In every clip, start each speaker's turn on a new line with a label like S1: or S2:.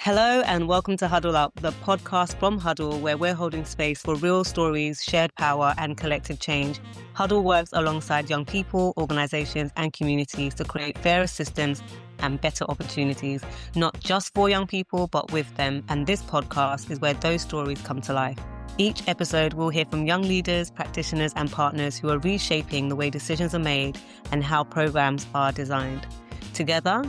S1: Hello and welcome to HUDL Up, the podcast from HUDL where we're holding space for real stories, shared power and collective change. HUDL works alongside young people, organisations and communities to create fairer systems and better opportunities, not just for young people, but with them. And this podcast is where those stories come to life. Each episode, we'll hear from young leaders, practitioners and partners who are reshaping the way decisions are made and how programmes are designed. Together,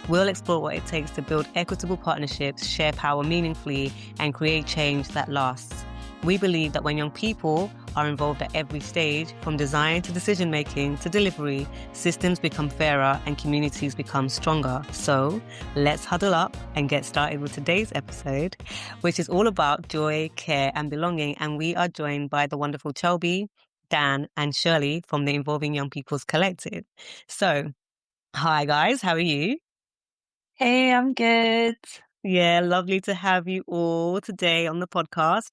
S1: we'll explore what it takes to build equitable partnerships, share power meaningfully, and create change that lasts. We believe that when young people are involved at every stage, from design to decision-making to delivery, systems become fairer and communities become stronger. So let's huddle up and get started with today's episode, which is all about joy, care, and belonging. And we are joined by the wonderful Chelbi, Dan, and Shirley from the Involving Young People's Collective. So, hi guys, how are you?
S2: Hey, I'm good.
S1: Yeah, lovely to have you all today on the podcast.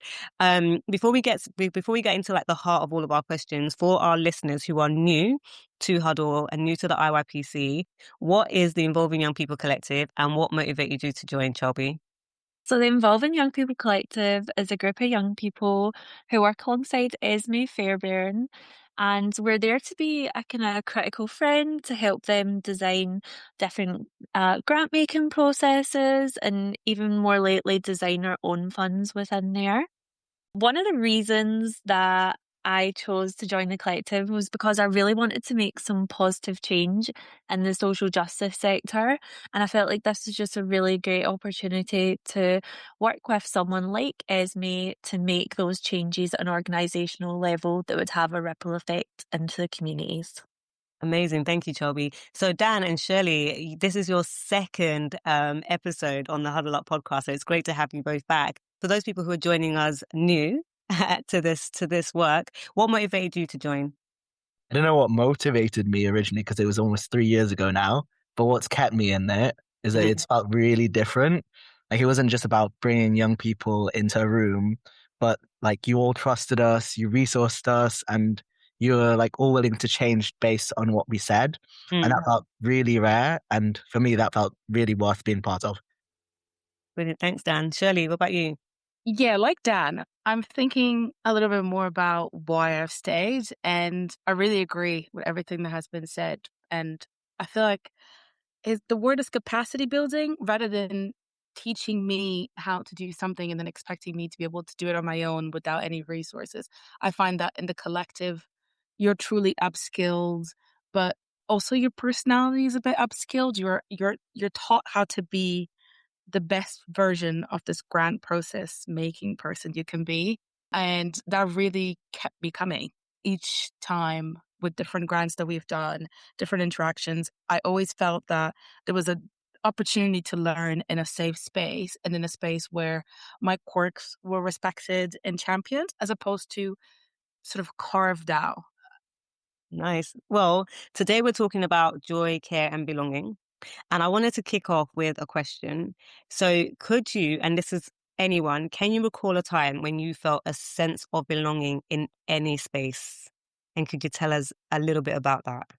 S1: Before we get into like the heart of all of our questions, for our listeners who are new to Huddle and new to the IYPC, what is the Involving Young People Collective and what motivated you to join, Chelbi?
S2: So the Involving Young People Collective is a group of young people who work alongside Esme Fairbairn, and we're there to be a kind of critical friend to help them design different grant making processes and even more lately design our own funds within there. One of the reasons that I chose to join the collective was because I really wanted to make some positive change in the social justice sector. And I felt like this was just a really great opportunity to work with someone like Esme to make those changes at an organisational level that would have a ripple effect into the communities.
S1: Amazing. Thank you, Chelbi. So Dan and Shirley, this is your second episode on the Huddle Up podcast. So it's great to have you both back. For those people who are joining us new to this work, what motivated you to join?
S3: I don't know what motivated me originally because it was almost 3 years ago now. But what's kept me in there is that it's felt really different. Like it wasn't just about bringing young people into a room, but like you all trusted us, you resourced us, and you were like all willing to change based on what we said. And that felt really rare. And for me, that felt really worth being part of.
S1: Brilliant. Thanks, Dan. Shirley, what about you?
S4: Yeah, like Dan, I'm thinking a little bit more about why I've stayed, and I really agree with everything that has been said. And I feel like the word is capacity building rather than teaching me how to do something and then expecting me to be able to do it on my own without any resources. I find that in the collective, you're truly upskilled, but also your personality is a bit upskilled. You're taught how to be the best version of this grant process making person you can be. And that really kept me coming each time with different grants that we've done, different interactions. I always felt that there was an opportunity to learn in a safe space and in a space where my quirks were respected and championed as opposed to sort of carved out.
S1: Nice. Well, today we're talking about joy, care and belonging. And I wanted to kick off with a question. So could you, and this is anyone, can you recall a time when you felt a sense of belonging in any space? And could you tell us a little bit about that?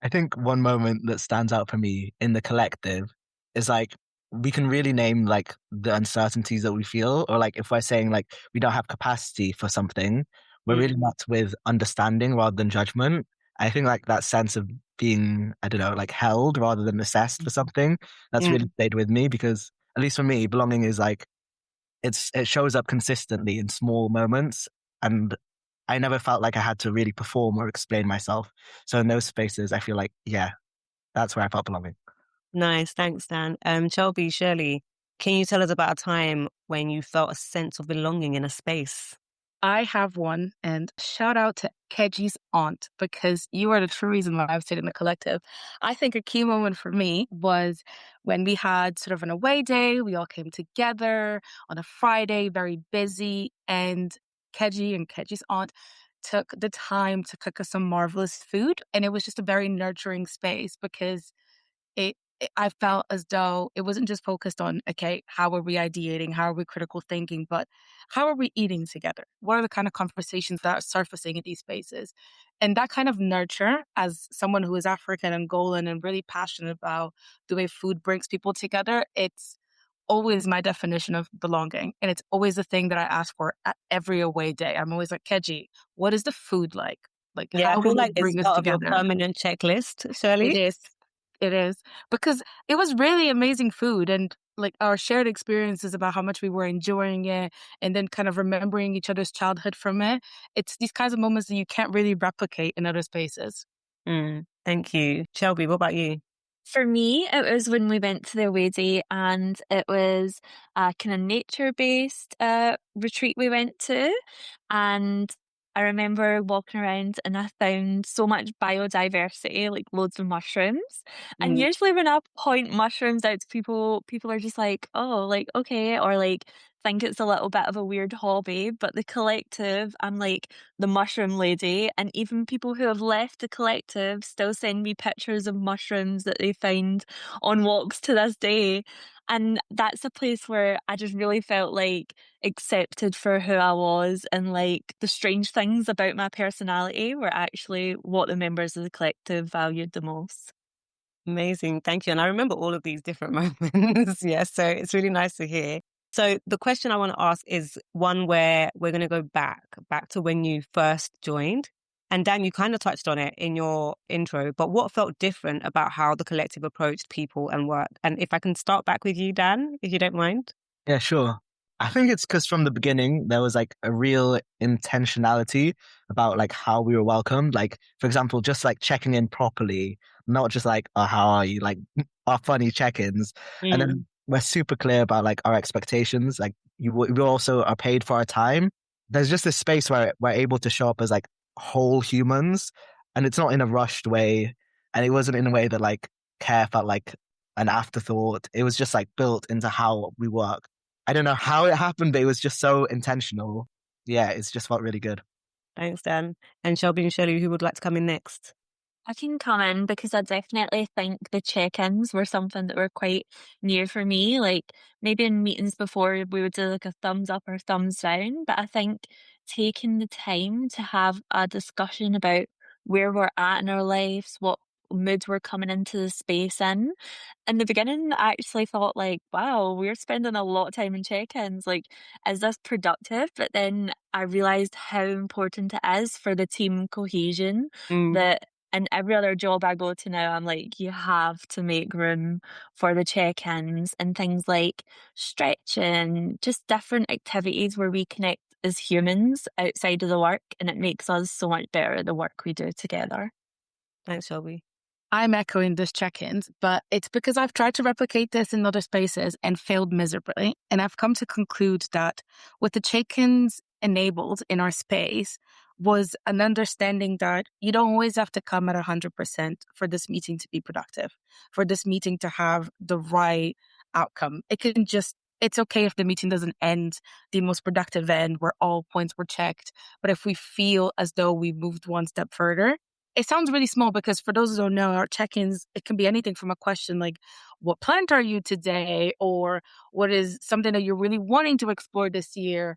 S3: I think one moment that stands out for me in the collective is like we can really name like the uncertainties that we feel, or like if we're saying like we don't have capacity for something, we're really met with understanding rather than judgment. I think like that sense of being, I don't know, like held rather than assessed for something, that's really stayed with me because at least for me, belonging is like it shows up consistently in small moments, and I never felt like I had to really perform or explain myself. So in those spaces, I feel like, yeah, that's where I felt belonging.
S1: Nice. Thanks, Dan. Chelbi, Shirley, can you tell us about a time when you felt a sense of belonging in a space?
S4: I have one, and shout out to Keji's aunt, because you are the true reason why I've stayed in the collective. I think a key moment for me was when we had sort of an away day. We all came together on a Friday, very busy, and Keji and Keji's aunt took the time to cook us some marvelous food. And it was just a very nurturing space because I felt as though it wasn't just focused on, okay, how are we ideating? How are we critical thinking? But how are we eating together? What are the kind of conversations that are surfacing in these spaces? And that kind of nurture, as someone who is African and Angolan and really passionate about the way food brings people together, it's always my definition of belonging. And it's always the thing that I ask for at every away day. I'm always like, Keji, what is the food like? Like,
S1: Yeah,
S4: how
S1: I feel
S4: will
S1: like
S4: it
S1: it's
S4: bring us
S1: part of your
S4: together?
S1: permanent checklist,
S4: It
S1: Shirley.
S4: is. It is. Because it was really amazing food, and like our shared experiences about how much we were enjoying it and then kind of remembering each other's childhood from it. It's these kinds of moments that you can't really replicate in other spaces.
S1: Thank you. Chelbi, what about you?
S2: For me, it was when we went to the away day, and it was a kind of nature-based retreat we went to. And I remember walking around and I found so much biodiversity, like loads of mushrooms. And
S1: Mm.
S2: usually when I point mushrooms out to people, people are just like, oh, like, okay, or like think it's a little bit of a weird hobby. But the collective, I'm like the mushroom lady. And even people who have left the collective still send me pictures of mushrooms that they find on walks to this day. And that's a place where I just really felt like accepted for who I was, and like the strange things about my personality were actually what the members of the collective valued the most.
S1: Amazing. Thank you. And I remember all of these different moments. Yes. So it's really nice to hear. So the question I want to ask is one where we're going to go back to when you first joined. And Dan, you kind of touched on it in your intro, but what felt different about how the collective approached people and work? And if I can start back with you, Dan, if you don't mind.
S3: Yeah, sure. I think it's because from the beginning, there was like a real intentionality about like how we were welcomed. Like, for example, just like checking in properly, not just like, oh, how are you? Like our funny check-ins. And then we're super clear about like our expectations. Like we also are paid for our time. There's just this space where we're able to show up as like whole humans, and it's not in a rushed way. And it wasn't in a way that like care felt like an afterthought. It was just like built into how we work. I don't know how it happened, but it was just so intentional. Yeah, it's just felt really good.
S1: Thanks, Dan. And Shelby and Shirley, who would like to come in next?
S2: I can come in because I definitely think the check-ins were something that were quite new for me. Like maybe in meetings before we would do like a thumbs up or thumbs down, but I think taking the time to have a discussion about where we're at in our lives, what mood we're coming into the space in the beginning, I actually thought like, wow, we're spending a lot of time in check-ins. Like, is this productive? But then I realized how important it is for the team cohesion that in every other job I go to now, I'm like, you have to make room for the check-ins and things like stretching, just different activities where we connect as humans outside of the work, and it makes us so much better at the work we do together.
S1: Thanks, Shelby.
S4: I'm echoing this check-ins, but it's because I've tried to replicate this in other spaces and failed miserably. And I've come to conclude that with the check-ins enabled in our space was an understanding that you don't always have to come at 100% for this meeting to be productive, for this meeting to have the right outcome. It's okay if the meeting doesn't end the most productive end where all points were checked. But if we feel as though we moved one step further, it sounds really small because for those who don't know, our check-ins, it can be anything from a question like, what plant are you today? Or what is something that you're really wanting to explore this year?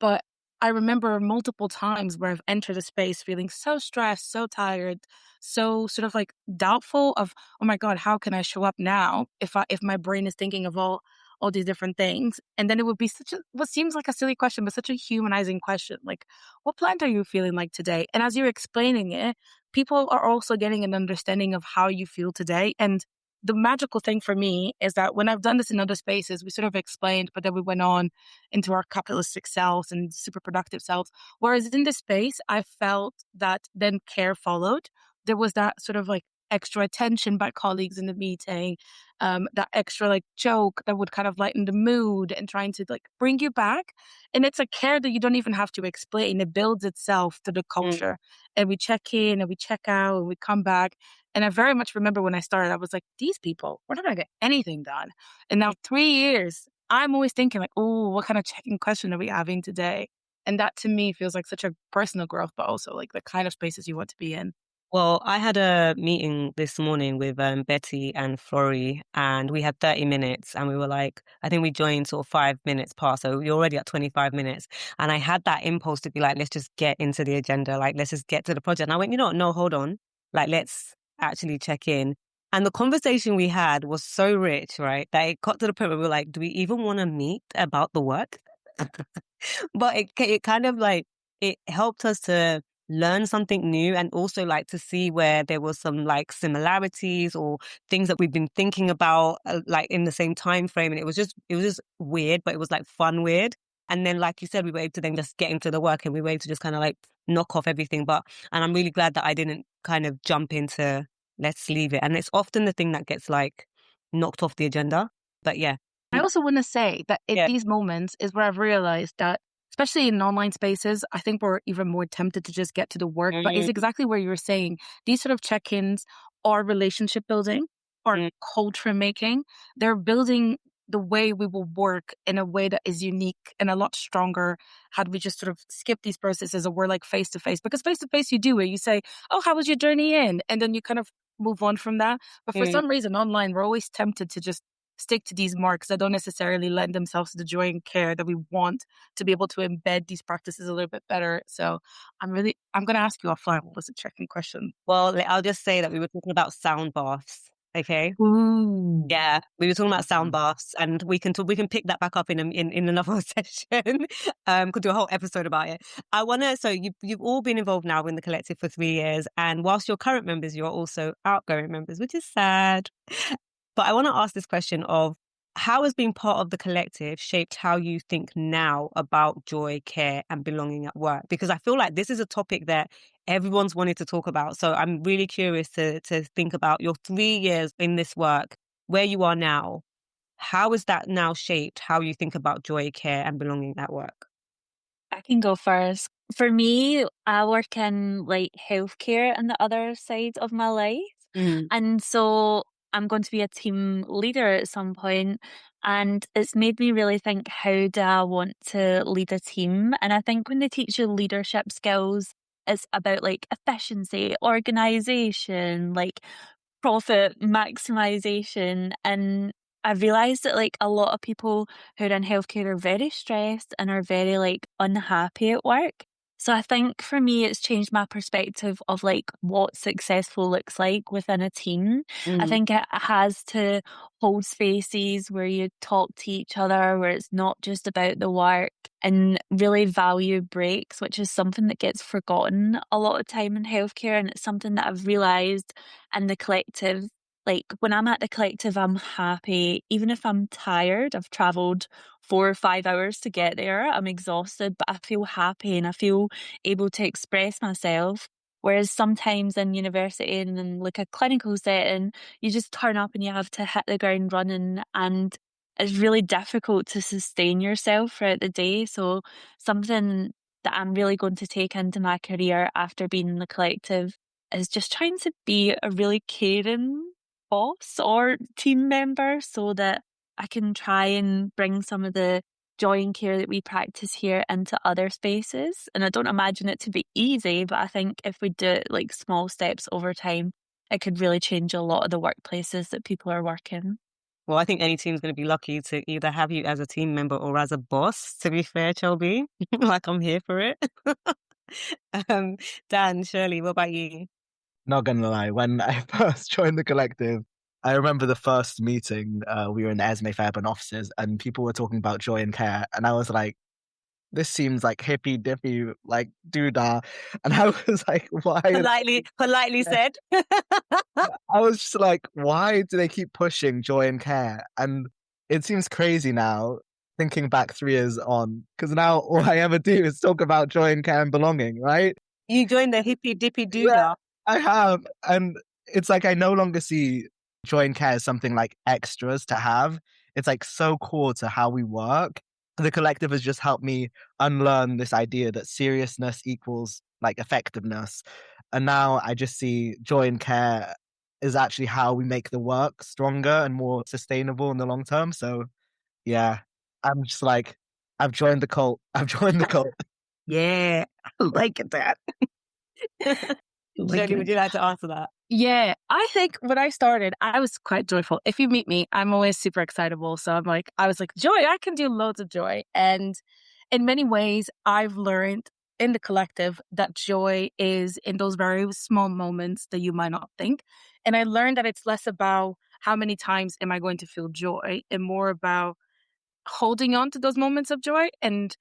S4: But I remember multiple times where I've entered a space feeling so stressed, so tired, so sort of like doubtful of, oh my God, how can I show up now if my brain is thinking of all these different things? And then it would be what seems like a silly question, but such a humanizing question. Like, what plant are you feeling like today? And as you're explaining it, people are also getting an understanding of how you feel today. And the magical thing for me is that when I've done this in other spaces, we sort of explained, but then we went on into our capitalistic selves and super productive selves. Whereas in this space, I felt that then care followed. There was that sort of like extra attention by colleagues in the meeting, that extra like joke that would kind of lighten the mood and trying to like bring you back. And it's a care that you don't even have to explain. It builds itself to the culture. And we check in and we check out and we come back. And I very much remember when I started, I was like, these people, we're not going to get anything done. And now 3 years, I'm always thinking like, oh, what kind of checking question are we having today? And that to me feels like such a personal growth, but also like the kind of spaces you want to be in.
S1: Well, I had a meeting this morning with Betty and Flory, and we had 30 minutes, and we were like, I think we joined sort of 5 minutes past, so we're already at 25 minutes. And I had that impulse to be like, let's just get into the agenda, like, let's just get to the project. And I went, you know what? No, hold on. Like, let's actually check in. And the conversation we had was so rich, right? That it got to the point where we were like, do we even want to meet about the work? But it kind of like, it helped us to learn something new, and also like to see where there was some like similarities or things that we've been thinking about like in the same time frame. And it was just weird, but it was like fun weird. And then, like you said, we were able to then just get into the work, and we were able to just kind of like knock off everything. And I'm really glad that I didn't kind of jump into let's leave it. And it's often the thing that gets like knocked off the agenda. But yeah.
S4: I also want to say that in
S1: Yeah.
S4: these moments is where I've realized that, especially in online spaces, I think we're even more tempted to just get to the work. But it's exactly where you were saying, these sort of check-ins are relationship building or culture making. They're building the way we will work in a way that is unique and a lot stronger had we just sort of skip these processes and we're like face to face. Because face to face, you do it. You say, oh, how was your journey in? And then you kind of move on from that. But for some reason online, we're always tempted to just stick to these marks that don't necessarily lend themselves to the joy and care that we want to be able to embed these practices a little bit better. So I'm going to ask you offline, what was the check-in question?
S1: Well, I'll just say that we were talking about sound baths. Okay.
S4: Ooh.
S1: Yeah, we were talking about sound baths, and we can pick that back up in another session. Could do a whole episode about it. So you've all been involved now in the collective for 3 years, and whilst you're current members, you're also outgoing members, which is sad. But I want to ask this question of how has being part of the collective shaped how you think now about joy, care, and belonging at work? Because I feel like this is a topic that everyone's wanted to talk about. So I'm really curious to think about your 3 years in this work, where you are now. How has that now shaped how you think about joy, care, and belonging at work?
S2: I can go first. For me, I work in like healthcare on the other side of my life. And so I'm going to be a team leader at some point, and it's made me really think, how do I want to lead a team? And I think when they teach you leadership skills, it's about like efficiency, organization, like profit maximization. And I've realized that like a lot of people who are in healthcare are very stressed and are very like unhappy at work. So I think for me, it's changed my perspective of like what successful looks like within a team. I think it has to hold spaces where you talk to each other, where it's not just about the work, and really value breaks, which is something that gets forgotten a lot of time in healthcare. And it's something that I've realized in the collective. Like when I'm at the collective, I'm happy. Even if I'm tired, I've traveled 4 or 5 hours to get there. I'm exhausted, but I feel happy and I feel able to express myself. Whereas sometimes in university and in like a clinical setting, you just turn up and you have to hit the ground running, and it's really difficult to sustain yourself throughout the day. So something that I'm really going to take into my career after being in the collective is just trying to be a really caring boss or team member, so that I can try and bring some of the joy and care that we practice here into other spaces. And I don't imagine it to be easy, but I think if we do it like small steps over time, it could really change a lot of the workplaces that people are working.
S1: Well, I think any team's going to be lucky to either have you as a team member or as a boss, to be fair, Chelbi. Like, I'm here for it. Dan, Shirley, what about you?
S3: Not gonna lie, when I first joined the collective, I remember the first meeting, we were in the Esme Fairburn offices and people were talking about joy and care. And I was like, this seems like hippy dippy, like doodah. And I was like, why?
S1: Politely said.
S3: I was just like, why do they keep pushing joy and care? And it seems crazy now, thinking back 3 years on, because now all I ever do is talk about joy and care and belonging, right?
S1: You joined the hippy dippy doodah.
S3: Yeah, I have. And it's like I no longer see joy and care as something like extras to have. It's like so core to how we work. The collective has just helped me unlearn this idea that seriousness equals like effectiveness. And now I just see joy and care is actually how we make the work stronger and more sustainable in the long term. So yeah, I'm just like, I've joined the cult. I've joined the cult.
S1: Yeah, I like that. Shirley, would you like to answer that?
S4: Yeah, I think when I started, I was quite joyful. If you meet me, I'm always super excitable. So I was like, joy, I can do loads of joy. And in many ways, I've learned in the collective that joy is in those very small moments that you might not think. And I learned that it's less about how many times am I going to feel joy and more about holding on to those moments of joy and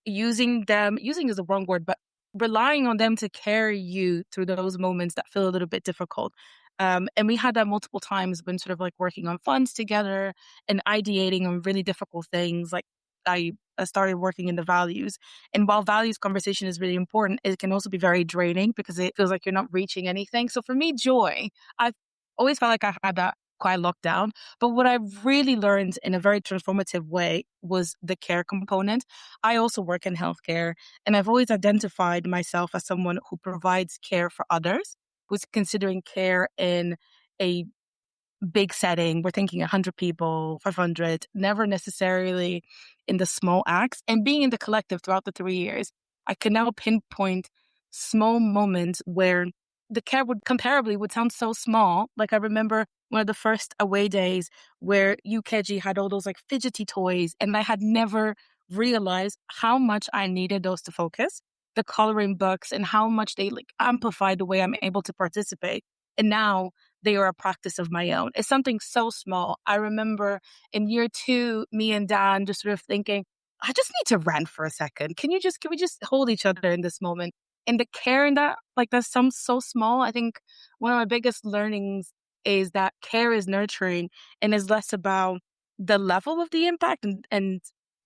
S4: using is the wrong word, but relying on them to carry you through those moments that feel a little bit difficult. And we had that multiple times when sort of like working on funds together and ideating on really difficult things. Like I started working in the values. And while values conversation is really important, it can also be very draining because it feels like you're not reaching anything. So for me, joy, I've always felt like I had that quite locked down. But what I really learned in a very transformative way was the care component. I also work in healthcare, and I've always identified myself as someone who provides care for others, who's considering care in a big setting. We're thinking 100 people, 500, never necessarily in the small acts. And being in the collective throughout the 3 years, I can now pinpoint small moments where the care would sound so small. Like I remember one of the first away days where you, Keji, had all those like fidgety toys, and I had never realized how much I needed those to focus. The coloring books and how much they like amplify the way I'm able to participate. And now they are a practice of my own. It's something so small. I remember in year 2, me and Dan just sort of thinking, I just need to rant for a second. Can we just hold each other in this moment? And the care in that, like that's so small. I think one of my biggest learnings is that care is nurturing and is less about the level of the impact and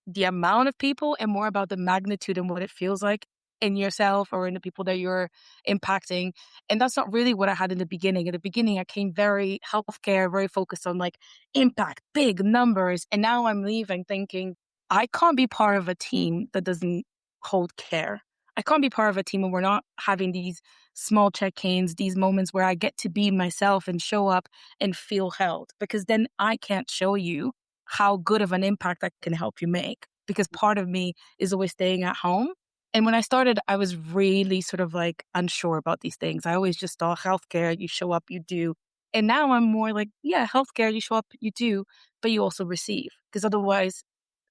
S4: the amount of people and more about the magnitude and what it feels like in yourself or in the people that you're impacting. And that's not really what I had in the beginning. In the beginning, I came very healthcare, very focused on like impact, big numbers. And now I'm leaving thinking, I can't be part of a team that doesn't hold care. I can't be part of a team when we're not having these small check-ins, these moments where I get to be myself and show up and feel held, because then I can't show you how good of an impact I can help you make, because part of me is always staying at home. And when I started, I was really sort of like unsure about these things. I always just thought healthcare, you show up, you do. And now I'm more like, yeah, healthcare, you show up, you do, but you also receive, because otherwise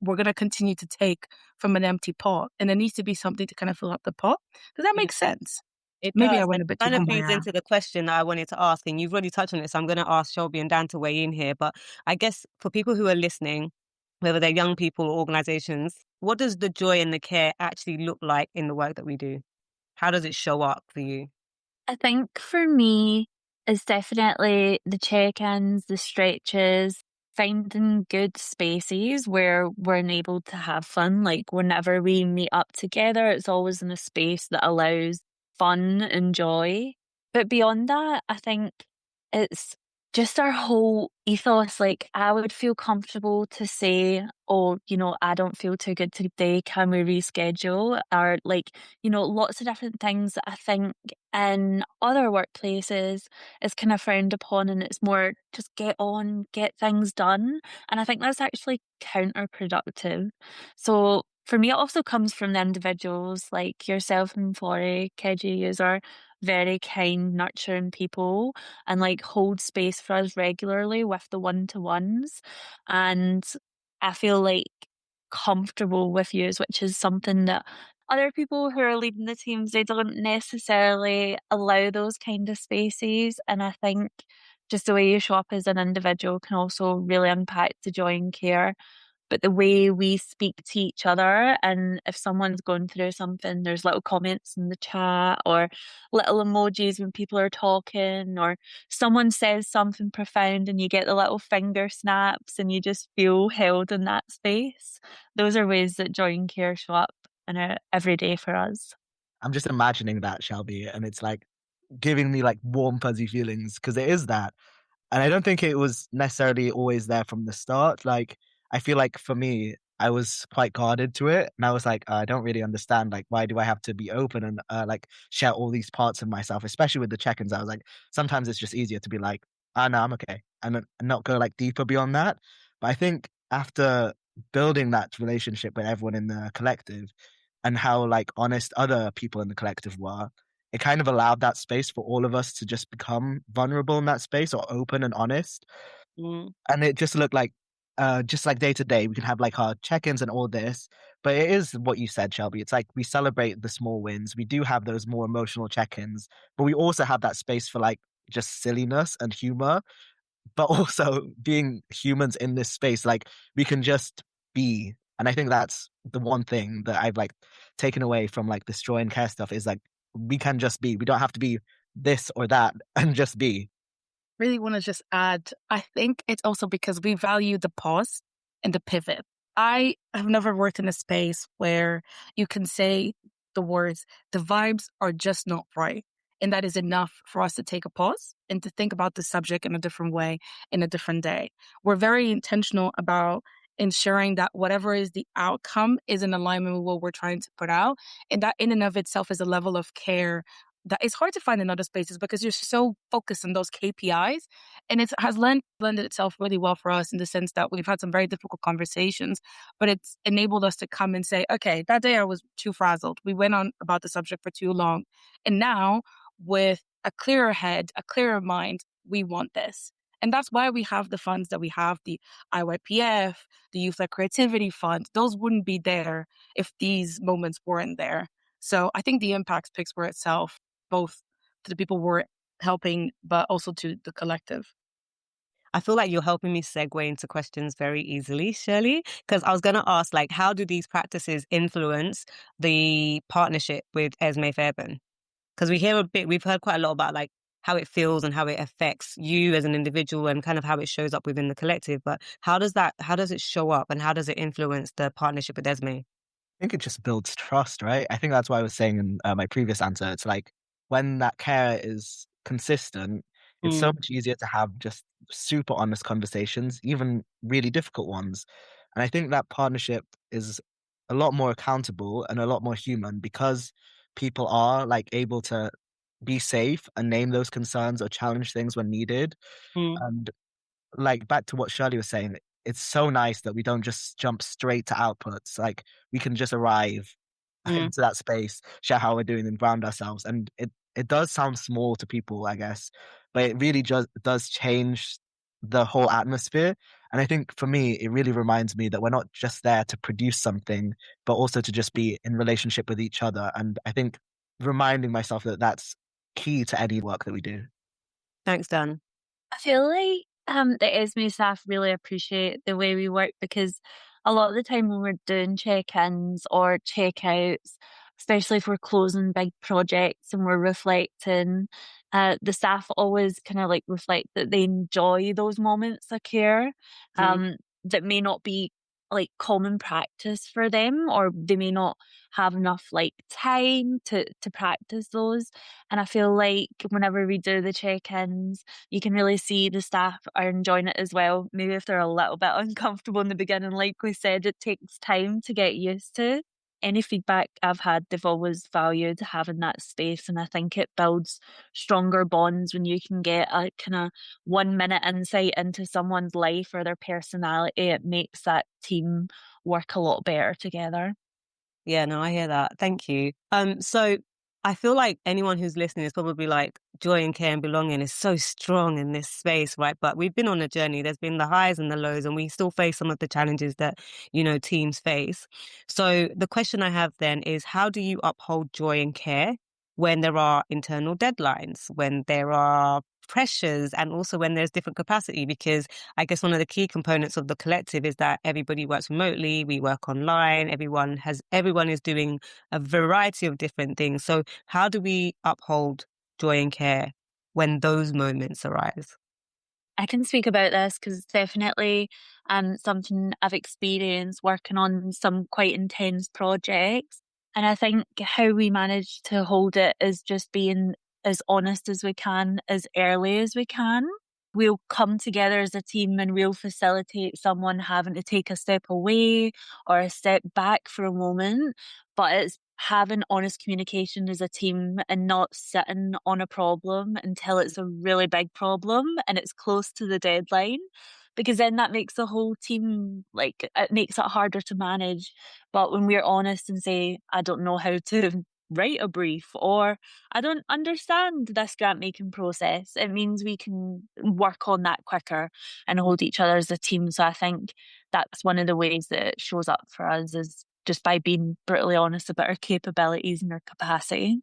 S4: we're going to continue to take from an empty pot. And there needs to be something to kind of fill up the pot. Does that make sense?
S1: It
S4: Maybe I
S1: does.
S4: went
S1: And
S4: a bit too
S1: kind of feeds
S4: kumbaya.
S1: into the question that I wanted to ask, and you've already touched on it, so I'm going to ask Shelby and Dan to weigh in here. But I guess for people who are listening, whether they're young people or organizations, what does the joy and the care actually look like in the work that we do? How does it show up for you?
S2: I think for me, it's definitely the check-ins, the stretches, finding good spaces where we're enabled to have fun. Like whenever we meet up together, it's always in a space that allows fun and joy. But beyond that, I think it's just our whole ethos. Like I would feel comfortable to say, oh, I don't feel too good today. Can we reschedule? Or like, lots of different things that I think in other workplaces is kind of frowned upon, and it's more just get on, get things done. And I think that's actually counterproductive. So for me, it also comes from the individuals like yourself and Florrie, Keji. Yous are very kind, nurturing people and like hold space for us regularly with the one-to-ones. And I feel like comfortable with yous, which is something that other people who are leading the teams, they don't necessarily allow those kind of spaces. And I think just the way you show up as an individual can also really impact the joy and care. But the way we speak to each other, and if someone's going through something, there's little comments in the chat or little emojis when people are talking, or someone says something profound and you get the little finger snaps and you just feel held in that space. Those are ways that joy and care show up in our every day for us.
S3: I'm just imagining that, Shelby, and it's like giving me like warm, fuzzy feelings because it is that. And I don't think it was necessarily always there from the start. Like, I feel like for me, I was quite guarded to it. And I was like, I don't really understand. Like, why do I have to be open and like share all these parts of myself, especially with the check-ins? I was like, sometimes it's just easier to be like, no, I'm okay. And not go like deeper beyond that. But I think after building that relationship with everyone in the collective and how like honest other people in the collective were, it kind of allowed that space for all of us to just become vulnerable in that space or open and honest.
S1: Mm.
S3: And it just looked like, just like day to day, we can have like our check-ins and all this, But it is what you said, Shelby. It's like we celebrate the small wins. We do have those more emotional check-ins, but we also have that space for like just silliness and humor, but also being humans in this space. Like we can just be. And I think that's the one thing that I've like taken away from like this joy and care stuff is like we can just be. We don't have to be this or that and just be.
S4: Really want to just add, I think it's also because we value the pause and the pivot. I have never worked in a space where you can say the words, the vibes are just not right. And that is enough for us to take a pause and to think about the subject in a different way, in a different day. We're very intentional about ensuring that whatever is the outcome is in alignment with what we're trying to put out. And that in and of itself is a level of care that is hard to find in other spaces because you're so focused on those KPIs. And it has blended itself really well for us in the sense that we've had some very difficult conversations, but it's enabled us to come and say, okay, that day I was too frazzled. We went on about the subject for too long. And now with a clearer head, a clearer mind, we want this. And that's why we have the funds that we have, the IYPF, the Youth-Led Creativity Fund. Those wouldn't be there if these moments weren't there. So I think the impact speaks for itself, both to the people we're helping, but also to the collective.
S1: I feel like you're helping me segue into questions very easily, Shirley, because I was going to ask, like, how do these practices influence the partnership with Esme Fairbairn? Because we've heard quite a lot about like how it feels and how it affects you as an individual and kind of how it shows up within the collective. But how does it show up and how does it influence the partnership with Esme?
S3: I think it just builds trust, right? I think that's why I was saying in my previous answer. It's like when that care is consistent, it's so much easier to have just super honest conversations, even really difficult ones. And I think that partnership is a lot more accountable and a lot more human because people are like able to be safe and name those concerns or challenge things when needed.
S1: Mm.
S3: And like back to what Shirley was saying, it's so nice that we don't just jump straight to outputs. Like we can just arrive into that space, share how we're doing and ground ourselves. And it does sound small to people, I guess, but it really just does change the whole atmosphere. And I think for me, it really reminds me that we're not just there to produce something, but also to just be in relationship with each other. And I think reminding myself that that's key to any work that we do.
S1: Thanks, Dan.
S2: I feel like the ESME staff really appreciate the way we work because a lot of the time when we're doing check-ins or check-outs, especially if we're closing big projects and we're reflecting, the staff always kind of like reflect that they enjoy those moments of care that may not be like common practice for them, or they may not have enough like time to practice those. And I feel like whenever we do the check-ins, you can really see the staff are enjoying it as well. Maybe if they're a little bit uncomfortable in the beginning, like we said, it takes time to get used to. Any feedback I've had, they've always valued having that space. And I think it builds stronger bonds when you can get a kind of 1 minute insight into someone's life or their personality. It makes that team work a lot better together.
S1: Yeah, no, I hear that. Thank you. So I feel like anyone who's listening is probably like joy and care and belonging is so strong in this space, right? But we've been on a journey. There's been the highs and the lows, and we still face some of the challenges that, teams face. So the question I have then is, how do you uphold joy and care when there are internal deadlines, when there are pressures, and also when there's different capacity? Because I guess one of the key components of the collective is that everybody works remotely, we work online, everyone is doing a variety of different things. So how do we uphold joy and care when those moments arise?
S2: I can speak about this because it's definitely something I've experienced working on some quite intense projects. And I think how we manage to hold it is just being as honest as we can, as early as we can. We'll come together as a team and we'll facilitate someone having to take a step away or a step back for a moment. But it's having honest communication as a team and not sitting on a problem until it's a really big problem and it's close to the deadline, because then that makes the whole team, like, it makes it harder to manage. But when we're honest and say, I don't know how to write a brief, or I don't understand this grant making process, it means we can work on that quicker and hold each other as a team. So I think that's one of the ways that it shows up for us, is just by being brutally honest about our capabilities and our capacity.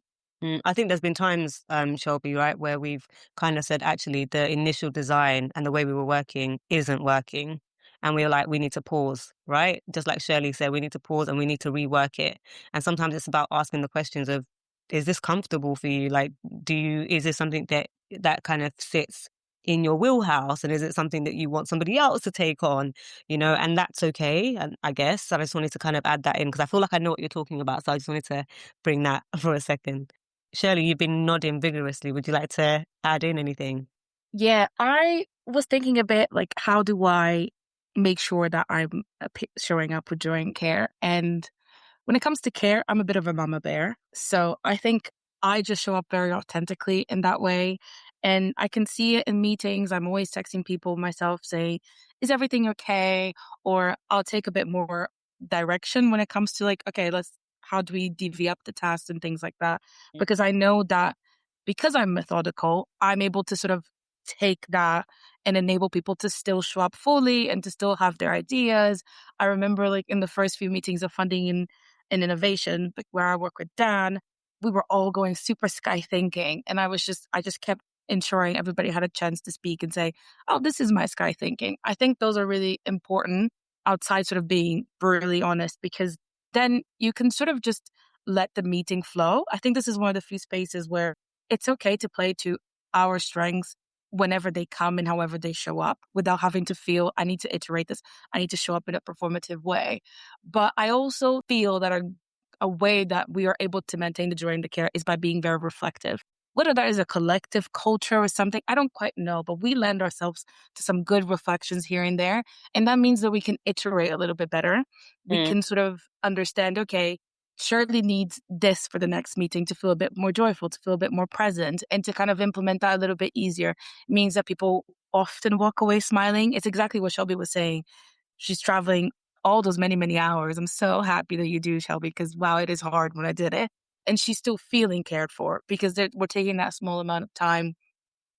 S1: I think there's been times, Shelby, right, where we've kind of said, actually, the initial design and the way we were working isn't working. And we were like, we need to pause, right? Just like Shirley said, we need to pause and we need to rework it. And sometimes it's about asking the questions of, is this comfortable for you? Like, is this something that kind of sits in your wheelhouse? And is it something that you want somebody else to take on? And that's okay. And I guess I just wanted to kind of add that in because I feel like I know what you're talking about. So I just wanted to bring that for a second. Shirley, you've been nodding vigorously. Would you like to add in anything?
S4: Yeah, I was thinking a bit like, how do I make sure that I'm showing up during care? And when it comes to care, I'm a bit of a mama bear. So I think I just show up very authentically in that way. And I can see it in meetings. I'm always texting people myself, say, is everything okay? Or I'll take a bit more direction when it comes to like, okay, how do we divvy up the tasks and things like that? Because I know that because I'm methodical, I'm able to sort of take that and enable people to still show up fully and to still have their ideas. I remember like in the first few meetings of funding and innovation, like where I work with Dan, we were all going super sky thinking. And I just kept ensuring everybody had a chance to speak and say, oh, this is my sky thinking. I think those are really important outside sort of being brutally honest, because then you can sort of just let the meeting flow. I think this is one of the few spaces where it's okay to play to our strengths whenever they come and however they show up without having to feel, I need to iterate this. I need to show up in a performative way. But I also feel that a way that we are able to maintain the joy in the care is by being very reflective. Whether that is a collective culture or something, I don't quite know, but we lend ourselves to some good reflections here and there. And that means that we can iterate a little bit better. We can sort of understand, okay, Shirley needs this for the next meeting to feel a bit more joyful, to feel a bit more present, and to kind of implement that a little bit easier. It means that people often walk away smiling. It's exactly what Shelby was saying. She's traveling all those many, many hours. I'm so happy that you do, Shelby, because wow, it is hard when I did it. And she's still feeling cared for because we're taking that small amount of time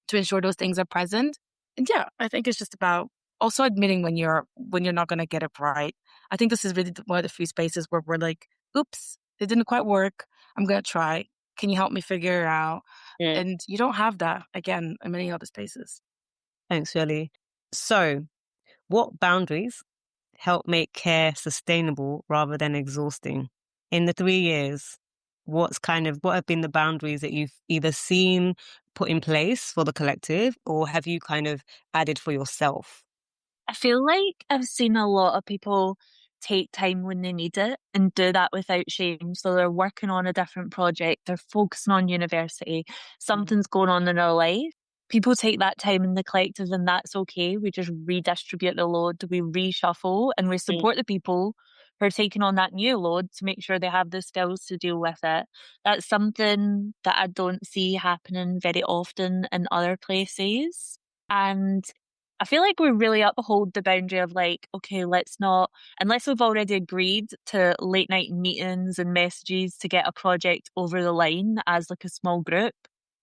S4: to ensure those things are present. And yeah, I think it's just about also admitting when you're not going to get it right. I think this is really one of the few spaces where we're like, oops, it didn't quite work. I'm going to try. Can you help me figure it out? And you don't have that, again, in many other spaces.
S1: Thanks, Shirley. So, what boundaries help make care sustainable rather than exhausting? In the 3 years, what have been the boundaries that you've either seen put in place for the collective or have you kind of added for yourself?
S2: I feel like I've seen a lot of people take time when they need it and do that without shame. So they're working on a different project, they're focusing on university, something's going on in their life. People take that time in the collective and that's okay. We just redistribute the load, we reshuffle and we support the people who are taking on that new load to make sure they have the skills to deal with it. That's something that I don't see happening very often in other places. And I feel like we really uphold the boundary of like, okay, let's not, unless we've already agreed to late night meetings and messages to get a project over the line as like a small group.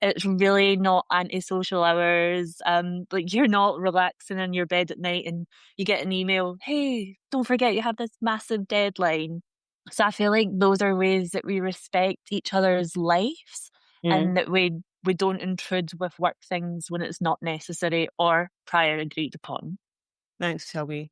S2: It's really not anti-social hours. Like you're not relaxing in your bed at night and you get an email, hey, don't forget you have this massive deadline. So I feel like those are ways that we respect each other's lives and that we don't intrude with work things when it's not necessary or prior agreed upon.
S1: Thanks, Shelby.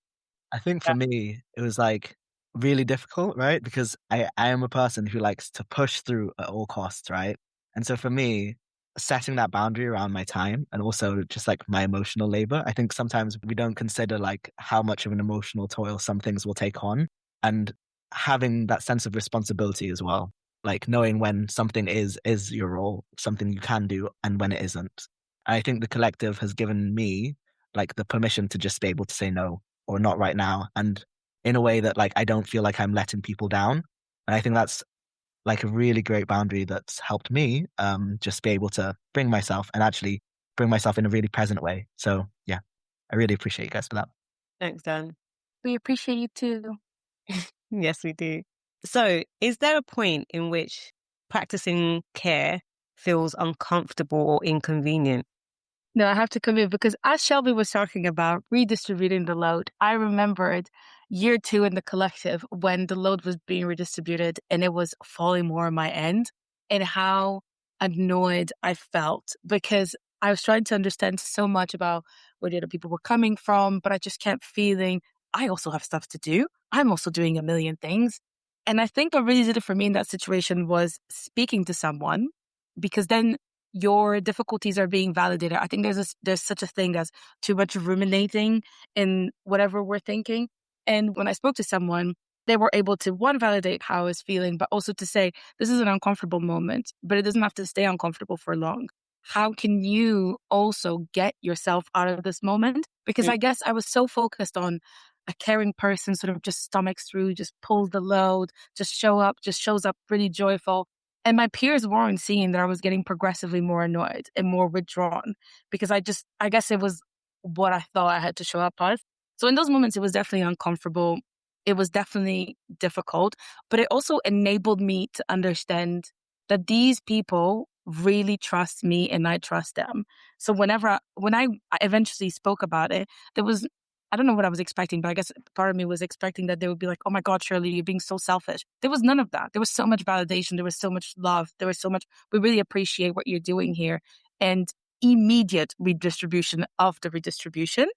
S3: I think for me, it was like really difficult, right? Because I am a person who likes to push through at all costs, right? And so for me, setting that boundary around my time and also just like my emotional labor, I think sometimes we don't consider like how much of an emotional toil some things will take on and having that sense of responsibility as well. Like knowing when something is your role, something you can do, and when it isn't. I think the collective has given me like the permission to just be able to say no or not right now, and in a way that like I don't feel like I'm letting people down. And I think that's like a really great boundary that's helped me just be able to bring myself and actually bring myself in a really present way. So yeah, I really appreciate you guys for that.
S1: Thanks, Dan.
S4: We appreciate you too.
S1: Yes, we do. So, is there a point in which practicing care feels uncomfortable or inconvenient?
S4: No, I have to come in because as Shelby was talking about redistributing the load, I remembered year 2 in the collective when the load was being redistributed and it was falling more on my end, and how annoyed I felt because I was trying to understand so much about where the other people were coming from, but I just kept feeling I also have stuff to do. I'm also doing a million things. And I think what really did it for me in that situation was speaking to someone, because then your difficulties are being validated. I think there's such a thing as too much ruminating in whatever we're thinking. And when I spoke to someone, they were able to, one, validate how I was feeling, but also to say, this is an uncomfortable moment, but it doesn't have to stay uncomfortable for long. How can you also get yourself out of this moment? Because I guess I was so focused on a caring person sort of just stomachs through, just pulls the load, just shows up really joyful. And my peers weren't seeing that I was getting progressively more annoyed and more withdrawn because I guess it was what I thought I had to show up as. So in those moments, it was definitely uncomfortable. It was definitely difficult, but it also enabled me to understand that these people really trust me and I trust them. So when I eventually spoke about it, I don't know what I was expecting, but I guess part of me was expecting that they would be like, oh my God, Shirley, you're being so selfish. There was none of that. There was so much validation. There was so much love. There was so much, we really appreciate what you're doing here. And immediate redistribution of the redistribution.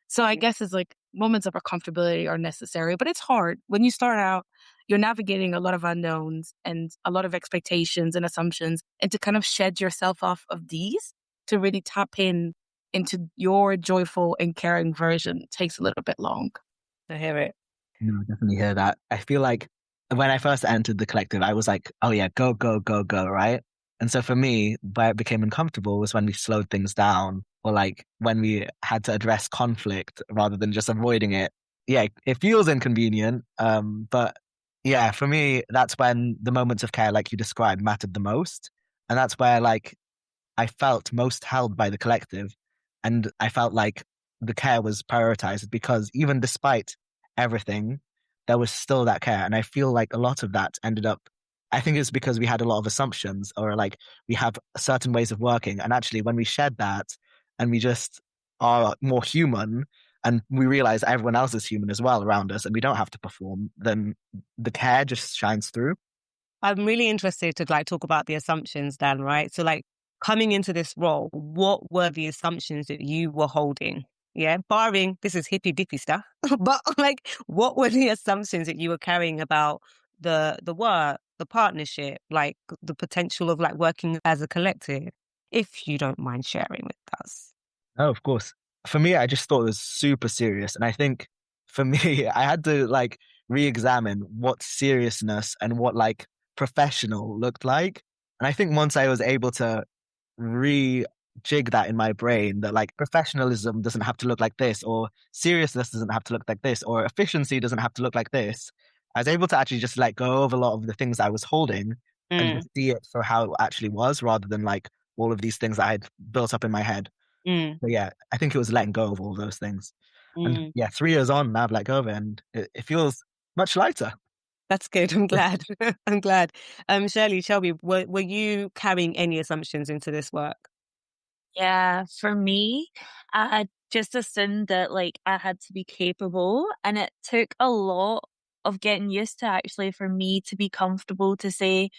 S4: So I guess it's like moments of uncomfortability are necessary, but it's hard. When you start out, you're navigating a lot of unknowns and a lot of expectations and assumptions, and to kind of shed yourself off of these to really tap into your joyful and caring version takes a little bit long.
S1: I hear it.
S3: No, I definitely hear that. I feel like when I first entered the collective, I was like, oh yeah, go, go, go, go, right? And so for me, where it became uncomfortable was when we slowed things down, or like when we had to address conflict rather than just avoiding it. Yeah, it feels inconvenient. But yeah, for me, that's when the moments of care, like you described, mattered the most. And that's where like I felt most held by the collective. And I felt like the care was prioritized because even despite everything, there was still that care. And I feel like a lot of that ended up, I think it's because we had a lot of assumptions, or like we have certain ways of working. And actually, when we shed that and we just are more human and we realize everyone else is human as well around us and we don't have to perform, then the care just shines through.
S1: I'm really interested to like talk about the assumptions, Dan, right? So like coming into this role, what were the assumptions that you were holding? Yeah, barring this is hippy dippy stuff, but like what were the assumptions that you were carrying about the work, the partnership, like the potential of like working as a collective, if you don't mind sharing with us?
S3: Oh, of course. For me, I just thought it was super serious. And I think for me, I had to like re-examine what seriousness and what like professional looked like. And I think once I was able to rejig that in my brain, that like professionalism doesn't have to look like this, or seriousness doesn't have to look like this, or efficiency doesn't have to look like this, I was able to actually just like go over a lot of the things I was holding and
S1: Mm,
S3: just see it for how it actually was, rather than like all of these things that I had built up in my head.
S1: mm,
S3: But yeah, I think it was letting go of all those things. And
S1: mm.
S3: yeah, 3 years on, now I've let go of it, and it feels much lighter.
S1: That's good. I'm glad. I'm glad. Shirley, Shelby, were you carrying any assumptions into this work?
S2: Yeah, for me, I just assumed that like I had to be capable, and it took a lot of getting used to actually for me to be comfortable to say,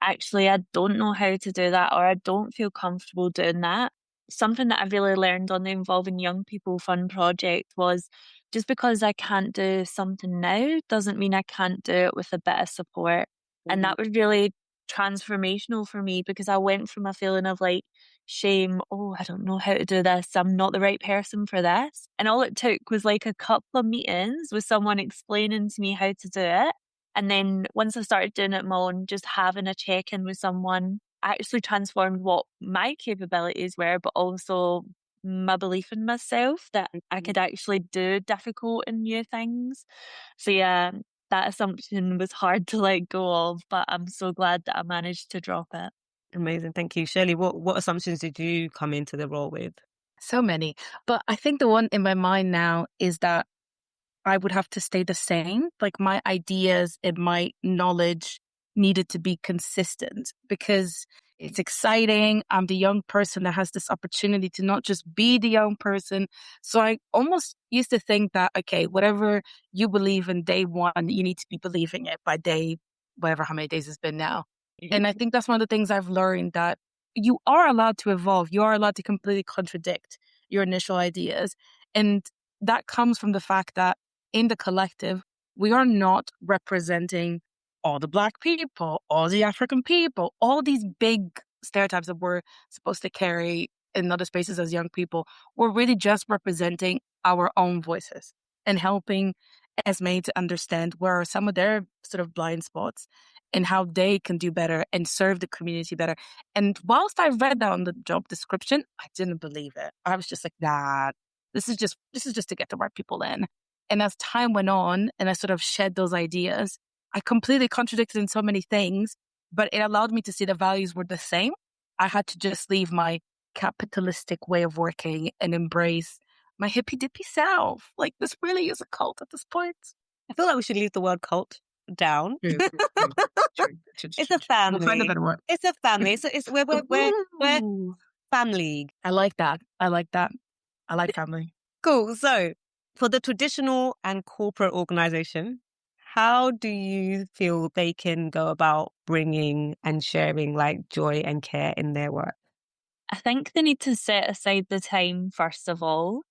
S2: actually, I don't know how to do that, or I don't feel comfortable doing that. Something that I really learned on the Involving Young People Fund project was just because I can't do something now doesn't mean I can't do it with a bit of support. And that was really transformational for me because I went from a feeling of like shame, oh, I don't know how to do this, I'm not the right person for this. And all it took was like a couple of meetings with someone explaining to me how to do it. And then once I started doing it on my own, just having a check in with someone actually transformed what my capabilities were, but also my belief in myself that I could actually do difficult and new things. So yeah, that assumption was hard to let go of, but I'm so glad that I managed to drop it.
S1: Amazing. Thank you. Shirley, what assumptions did you come into the role with?
S4: So many. But I think the one in my mind now is that I would have to stay the same. Like my ideas and my knowledge needed to be consistent because it's exciting. I'm the young person that has this opportunity to not just be the young person. So I almost used to think that, okay, whatever you believe in day one, you need to be believing it by day, whatever, how many days it's been now. And I think that's one of the things I've learned, that you are allowed to evolve. You are allowed to completely contradict your initial ideas. And that comes from the fact that in the collective, we are not representing all the Black people, all the African people, all these big stereotypes that we're supposed to carry in other spaces as young people. We're really just representing our own voices and helping Esme to understand where are some of their sort of blind spots and how they can do better and serve the community better. And whilst I read that on the job description, I didn't believe it. I was just like, nah, this is just to get the right people in. And as time went on and I sort of shed those ideas, I completely contradicted in so many things, but it allowed me to see the values were the same. I had to just leave my capitalistic way of working and embrace my hippy dippy self. Like, this really is a cult at this point.
S1: I feel like we should leave the word cult down.
S4: True.
S1: It's a family.
S4: We'll find a better word.
S1: It's a family. It's we're family.
S4: I like that. I like family.
S1: Cool. So for the traditional and corporate organization, how do you feel they can go about bringing and sharing like joy and care in their work?
S2: I think they need to set aside the time, first of all,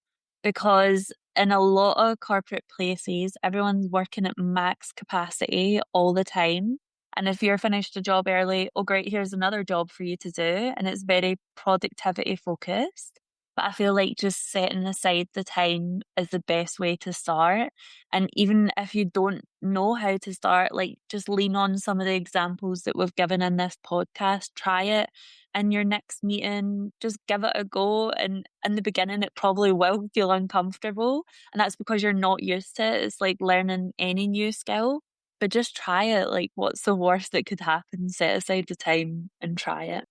S2: because in a lot of corporate places, everyone's working at max capacity all the time. And if you're finished a job early, oh, great, here's another job for you to do. And it's very productivity focused. But I feel like just setting aside the time is the best way to start. And even if you don't know how to start, like just lean on some of the examples that we've given in this podcast. Try it in your next meeting. Just give it a go. And in the beginning, it probably will feel uncomfortable. And that's because you're not used to it. It's like learning any new skill. But just try it. Like, what's the worst that could happen? Set aside the time and try it.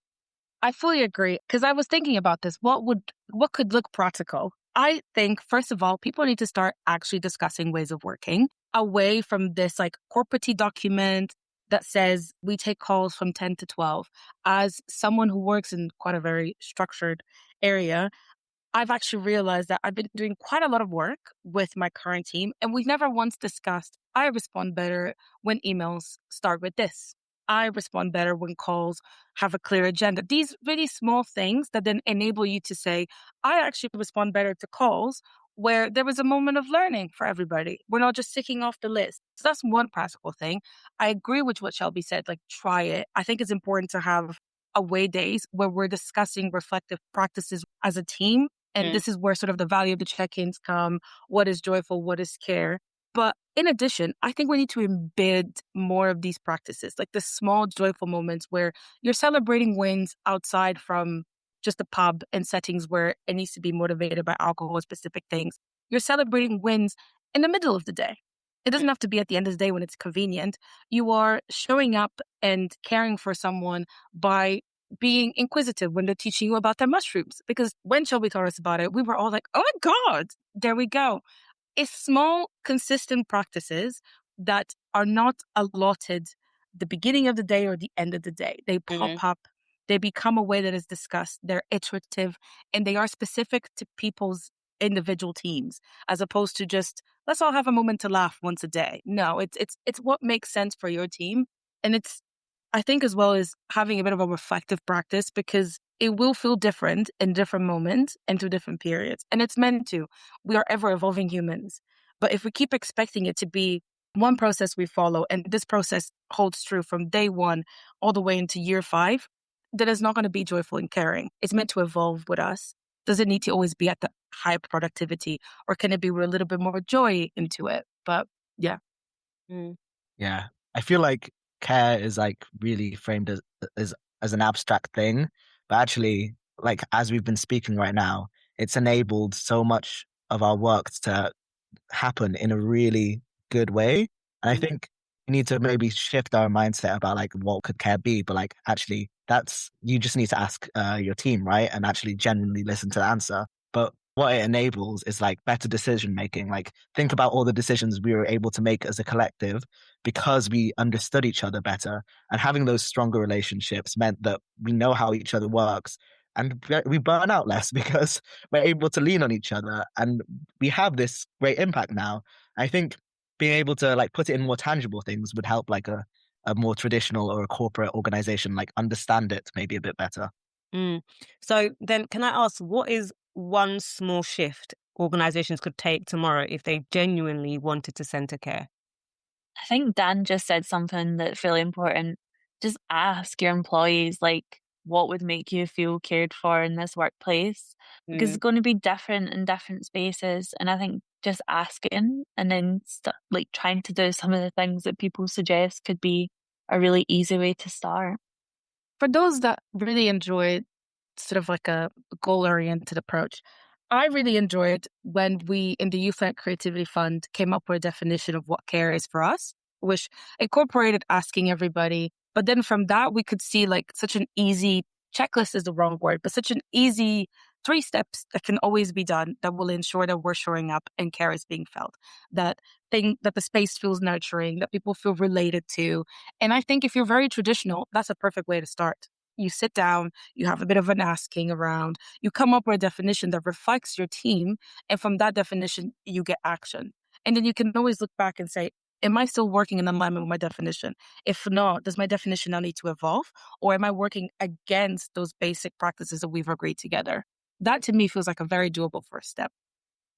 S4: I fully agree, because I was thinking about this. What could look practical? I think, first of all, people need to start actually discussing ways of working away from this like corporate document that says we take calls from 10 to 12. As someone who works in quite a very structured area, I've actually realized that I've been doing quite a lot of work with my current team, and we've never once discussed, I respond better when emails start with this. I respond better when calls have a clear agenda. These really small things that then enable you to say, I actually respond better to calls where there was a moment of learning for everybody. We're not just ticking off the list. So that's one practical thing. I agree with what Shelby said, like try it. I think it's important to have away days where we're discussing reflective practices as a team. And this is where sort of the value of the check-ins come. What is joyful? What is care? But in addition, I think we need to embed more of these practices, like the small joyful moments where you're celebrating wins outside from just a pub and settings where it needs to be motivated by alcohol or specific things. You're celebrating wins in the middle of the day. It doesn't have to be at the end of the day when it's convenient. You are showing up and caring for someone by being inquisitive when they're teaching you about their mushrooms. Because when Shelby told us about it, we were all like, oh my God, there we go. It's small, consistent practices that are not allotted the beginning of the day or the end of the day. They pop up, they become a way that is discussed, they're iterative, and they are specific to people's individual teams, as opposed to just, let's all have a moment to laugh once a day. No, it's what makes sense for your team. And it's, I think, as well as having a bit of a reflective practice, because it will feel different in different moments and through different periods. And it's meant to. We are ever evolving humans. But if we keep expecting it to be one process we follow, and this process holds true from day one all the way into year 5, then it's not going to be joyful and caring. It's meant to evolve with us. Does it need to always be at the high productivity, or can it be with a little bit more joy into it? But yeah.
S3: Yeah. I feel like care is like really framed as an abstract thing, but actually, like as we've been speaking right now, it's enabled so much of our work to happen in a really good way. And I think we need to maybe shift our mindset about like what could care be, but like actually you just need to ask your team, right? And actually genuinely listen to the answer. But what it enables is like better decision making. Like think about all the decisions we were able to make as a collective because we understood each other better. And having those stronger relationships meant that we know how each other works and we burn out less because we're able to lean on each other and we have this great impact now. I think being able to like put it in more tangible things would help like a more traditional or a corporate organization like understand it maybe a bit better.
S1: So then can I ask, what is one small shift organizations could take tomorrow if they genuinely wanted to center care?
S2: I think Dan just said something that's really important. Just ask your employees, like, what would make you feel cared for in this workplace? Because it's going to be different in different spaces. And I think just asking and then like trying to do some of the things that people suggest could be a really easy way to start.
S4: For those that really enjoyed sort of like a goal-oriented approach, I really enjoyed when we in the Youth-Led Creativity Fund came up with a definition of what care is for us, which incorporated asking everybody. But then from that, we could see like such an easy checklist is the wrong word, but such an easy 3 steps that can always be done that will ensure that we're showing up and care is being felt, that the space feels nurturing, that people feel related to. And I think if you're very traditional, that's a perfect way to start. You sit down, you have a bit of an asking around, you come up with a definition that reflects your team. And from that definition, you get action. And then you can always look back and say, am I still working in alignment with my definition? If not, does my definition now need to evolve? Or am I working against those basic practices that we've agreed together? That to me feels like a very doable first step.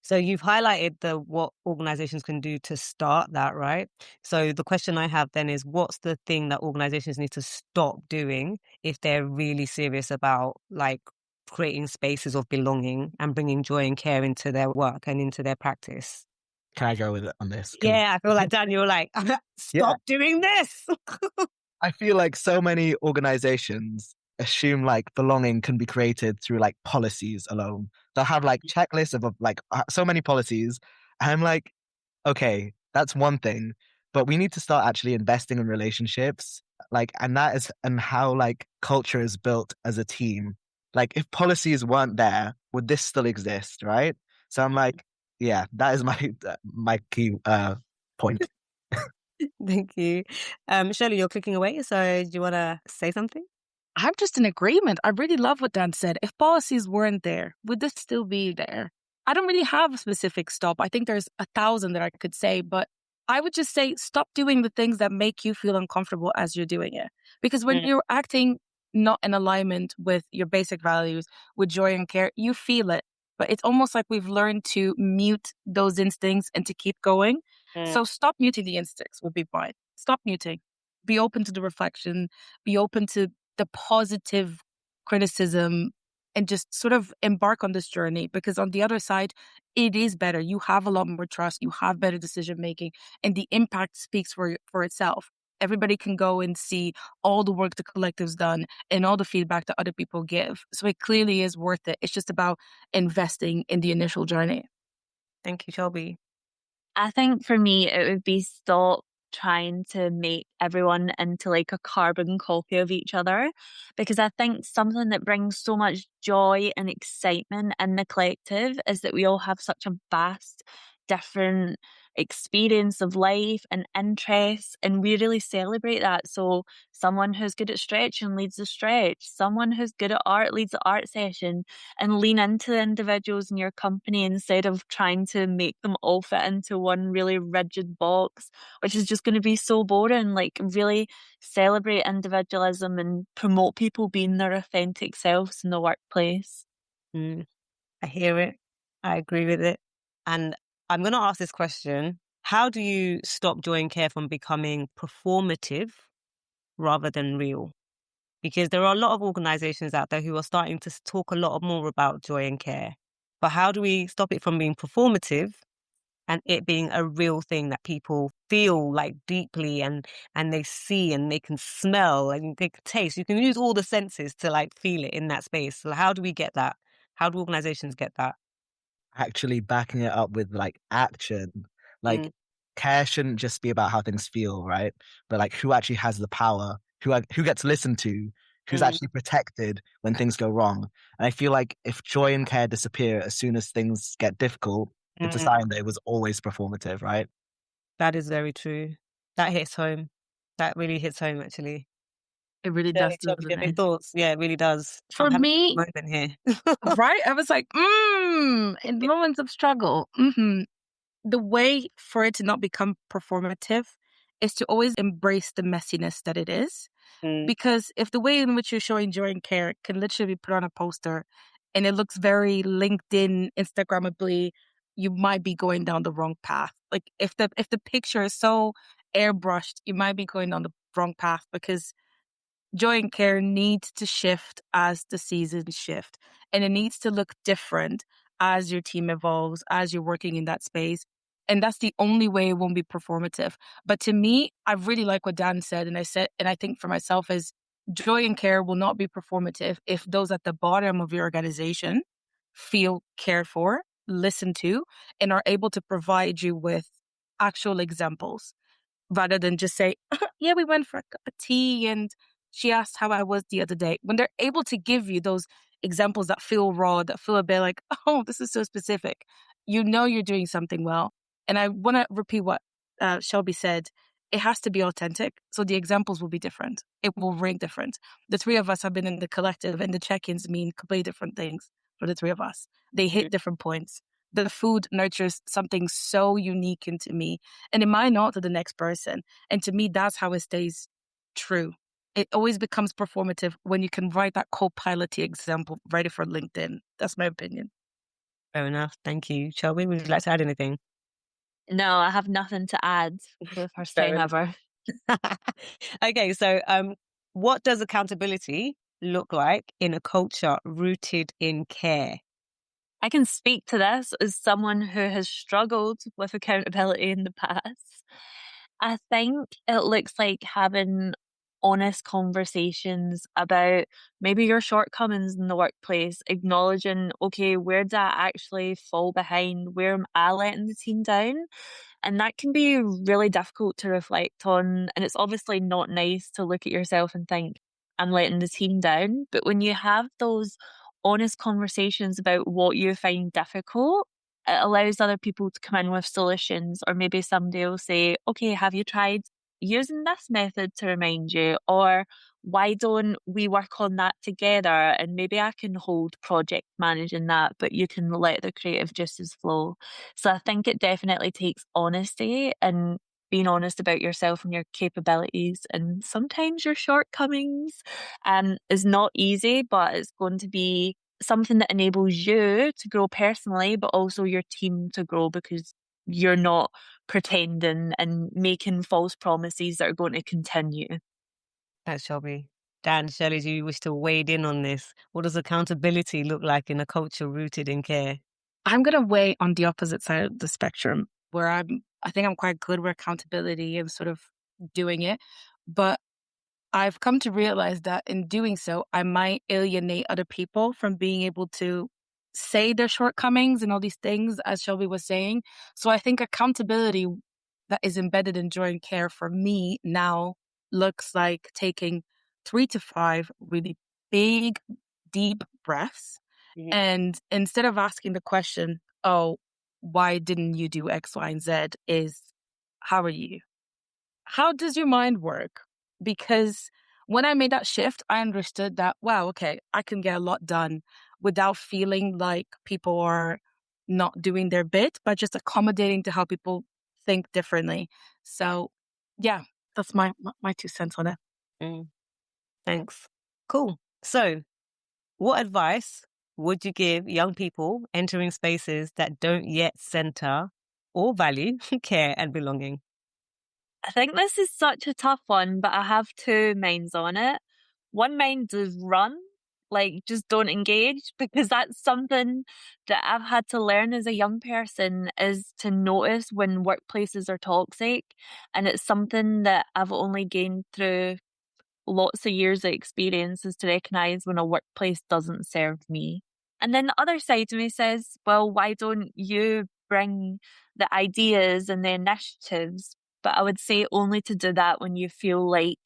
S1: So you've highlighted what organizations can do to start that, right? So the question I have then is, what's the thing that organizations need to stop doing if they're really serious about like creating spaces of belonging and bringing joy and care into their work and into their practice?
S3: Can I go with it on this?
S1: Yeah, I feel like Daniel, like, stop doing this.
S3: I feel like so many organizations assume like belonging can be created through like policies alone. They'll have like checklists of like so many policies. And I'm like, okay, that's one thing, but we need to start actually investing in relationships. Like, and that is, and how like culture is built as a team. Like if policies weren't there, would this still exist? Right. So I'm like, yeah, that is my key point.
S1: Thank you. Shirley, you're clicking away. So do you want to say something?
S4: I'm just in agreement. I really love what Dan said. If policies weren't there, would this still be there? I don't really have a specific stop. I think there's 1,000 that I could say, but I would just say stop doing the things that make you feel uncomfortable as you're doing it. Because when you're acting not in alignment with your basic values, with joy and care, you feel it. But it's almost like we've learned to mute those instincts and to keep going. So stop muting the instincts would be fine. Stop muting. Be open to the reflection. Be open to the positive criticism and just sort of embark on this journey, because on the other side, it is better. You have a lot more trust. You have better decision making, and the impact speaks for itself. Everybody can go and see all the work the collective's done and all the feedback that other people give. So it clearly is worth it. It's just about investing in the initial journey.
S1: Thank you, Chelbi.
S2: I think for me, it would be stop trying to make everyone into like a carbon copy of each other, because I think something that brings so much joy and excitement in the collective is that we all have such a vast, different experience of life and interests, and we really celebrate that. So someone who's good at stretching leads the stretch, someone who's good at art leads the art session, and lean into the individuals in your company instead of trying to make them all fit into one really rigid box, which is just going to be so boring. Like really celebrate individualism and promote people being their authentic selves in the workplace.
S1: I hear it. I agree with it. And I'm going to ask this question. How do you stop joy and care from becoming performative rather than real? Because there are a lot of organizations out there who are starting to talk a lot more about joy and care. But how do we stop it from being performative and it being a real thing that people feel like deeply and they see and they can smell and they can taste? You can use all the senses to like feel it in that space. So how do we get that? How do organizations get that?
S3: Actually backing it up with like action. Like care shouldn't just be about how things feel, right? But like who actually has the power, who gets listened to, who's actually protected when things go wrong. And I feel like if joy and care disappear as soon as things get difficult, it's a sign that it was always performative, right?
S1: That is very true. That hits home. That really hits home, actually.
S4: It really
S1: Shirley,
S4: does,
S1: Chelbi, do you
S4: doesn't
S1: have any
S4: it?
S1: thoughts? Yeah, it really does.
S4: For
S1: I'm having
S4: me,
S1: a moment here.
S4: right? I was like, in moments of struggle. The way for it to not become performative is to always embrace the messiness that it is. Because if the way in which you're showing joy and care can literally be put on a poster and it looks very LinkedIn, Instagrammably, you might be going down the wrong path. Like if the picture is so airbrushed, you might be going down the wrong path because joy and care needs to shift as the seasons shift. And it needs to look different as your team evolves, as you're working in that space. And that's the only way it won't be performative. But to me, I really like what Dan said. And I think for myself is joy and care will not be performative if those at the bottom of your organization feel cared for, listened to, and are able to provide you with actual examples rather than just say, yeah, we went for a cup of tea and she asked how I was the other day. When they're able to give you those examples that feel raw, that feel a bit like, oh, this is so specific, you know you're doing something well. And I want to repeat what Shelby said. It has to be authentic. So the examples will be different. It will ring different. The three of us have been in the collective and the check-ins mean completely different things for the three of us. They hit different points. The food nurtures something so unique into me and it might not to the next person. And to me, that's how it stays true. It always becomes performative when you can write that co-pilot example, write it for LinkedIn. That's my opinion.
S1: Fair enough. Thank you. Shelby, would you like to add anything?
S2: No, I have nothing to add for the first
S1: Fair
S2: time ever.
S1: Okay, so what does accountability look like in a culture rooted in care?
S2: I can speak to this as someone who has struggled with accountability in the past. I think it looks like having honest conversations about maybe your shortcomings in the workplace, acknowledging, okay, where did I actually fall behind? Where am I letting the team down? And that can be really difficult to reflect on. And it's obviously not nice to look at yourself and think, I'm letting the team down. But when you have those honest conversations about what you find difficult, it allows other people to come in with solutions. Or maybe somebody will say, okay, have you tried using this method to remind you? Or why don't we work on that together? And maybe I can hold project managing that, but you can let the creative juices flow. So I think it definitely takes honesty and being honest about yourself and your capabilities and sometimes your shortcomings is not easy, but it's going to be something that enables you to grow personally, but also your team to grow because you're not pretending and making false promises that are going to continue.
S1: Thanks, Shelby. Dan, Shirley, do you wish to wade in on this? What does accountability look like in a culture rooted in care?
S4: I'm going to weigh on the opposite side of the spectrum where I think I'm quite good with accountability and sort of doing it. But I've come to realize that in doing so, I might alienate other people from being able to say their shortcomings and all these things, as Shelby was saying. So I think accountability that is embedded in joy and care for me now looks like taking 3 to 5 really big, deep breaths. And instead of asking the question, oh, why didn't you do X, Y, and Z, is how are you? How does your mind work? Because when I made that shift, I understood that, wow, okay, I can get a lot done without feeling like people are not doing their bit, but just accommodating to how people think differently. So yeah, that's my 2 cents on it.
S1: Thanks. Cool. So, what advice would you give young people entering spaces that don't yet center or value care and belonging?
S2: I think this is such a tough one, but I have two minds on it. One mind is run, like just don't engage, because that's something that I've had to learn as a young person is to notice when workplaces are toxic. And it's something that I've only gained through lots of years of experience is to recognize when a workplace doesn't serve me. And then the other side of me says, well, why don't you bring the ideas and the initiatives? But I would say only to do that when you feel like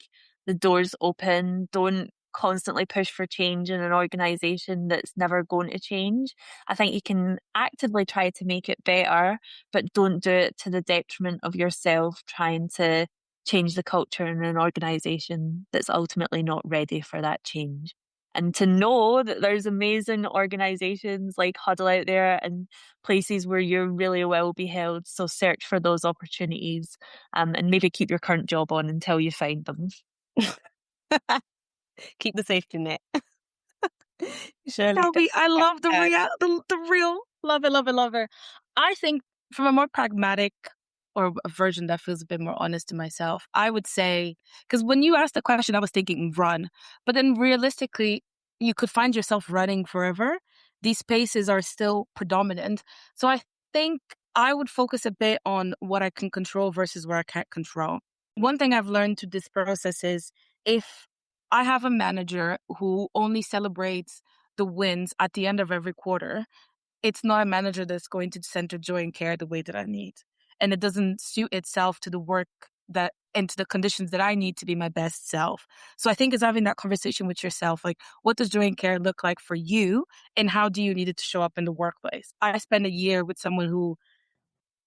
S2: the door's open. Don't constantly push for change in an organisation that's never going to change. I think you can actively try to make it better, but don't do it to the detriment of yourself trying to change the culture in an organisation that's ultimately not ready for that change. And to know that there's amazing organisations like HUDL out there and places where you really will be held. So search for those opportunities, and maybe keep your current job on until you find them.
S1: Keep the safety net. Shirley,
S4: Chelbi, I love the real. Love it. I think from a more pragmatic or a version that feels a bit more honest to myself, I would say, because when you asked the question, I was thinking run. But then realistically, you could find yourself running forever. These spaces are still predominant. So I think I would focus a bit on what I can control versus where I can't control. One thing I've learned through this process is if I have a manager who only celebrates the wins at the end of every quarter, it's not a manager that's going to center joy and care the way that I need. And it doesn't suit itself to the work that and to the conditions that I need to be my best self. So I think it's having that conversation with yourself, like, what does joy and care look like for you? And how do you need it to show up in the workplace? I spent a year with someone who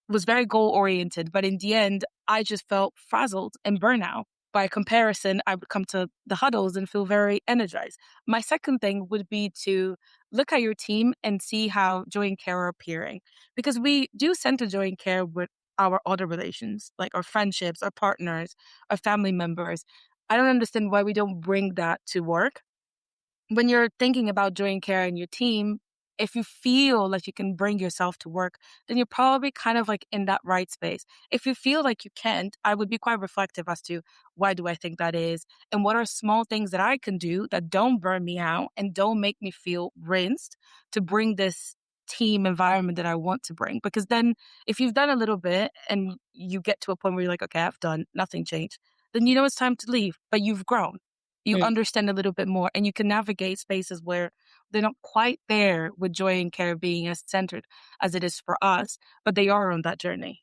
S4: was very goal oriented, but in the end, I just felt frazzled and burnout. By comparison, I would come to the huddles and feel very energized. My second thing would be to look at your team and see how joy and care are appearing. Because we do center joy and care with our other relations, like our friendships, our partners, our family members. I don't understand why we don't bring that to work. When you're thinking about joy and care in your team, if you feel like you can bring yourself to work, then you're probably kind of like in that right space. If you feel like you can't, I would be quite reflective as to why do I think that is? And what are small things that I can do that don't burn me out and don't make me feel rinsed to bring this team environment that I want to bring? Because then if you've done a little bit and you get to a point where you're like, okay, I've done, nothing changed, then you know it's time to leave, but you've grown. You understand a little bit more and you can navigate spaces where they're not quite there with joy and care being as centered as it is for us, but they are on that journey.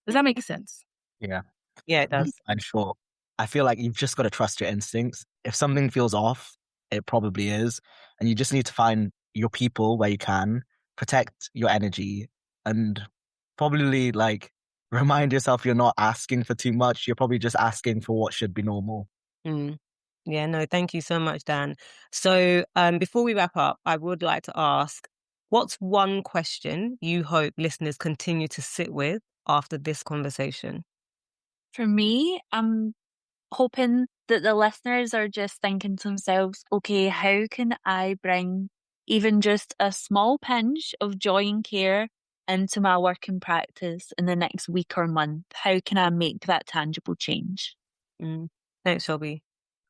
S4: Does that make sense?
S3: Yeah.
S1: Yeah, it does.
S3: I'm sure. I feel like you've just got to trust your instincts. If something feels off, it probably is. And you just need to find your people where you can, protect your energy, and probably like remind yourself you're not asking for too much. You're probably just asking for what should be normal.
S1: Mm. Yeah, no, thank you so much, Dan. So before we wrap up, I would like to ask, what's one question you hope listeners continue to sit with after this conversation?
S2: For me, I'm hoping that the listeners are just thinking to themselves, okay, how can I bring even just a small pinch of joy and care into my working practice in the next week or month? How can I make that tangible change?
S1: Thanks, Shelby.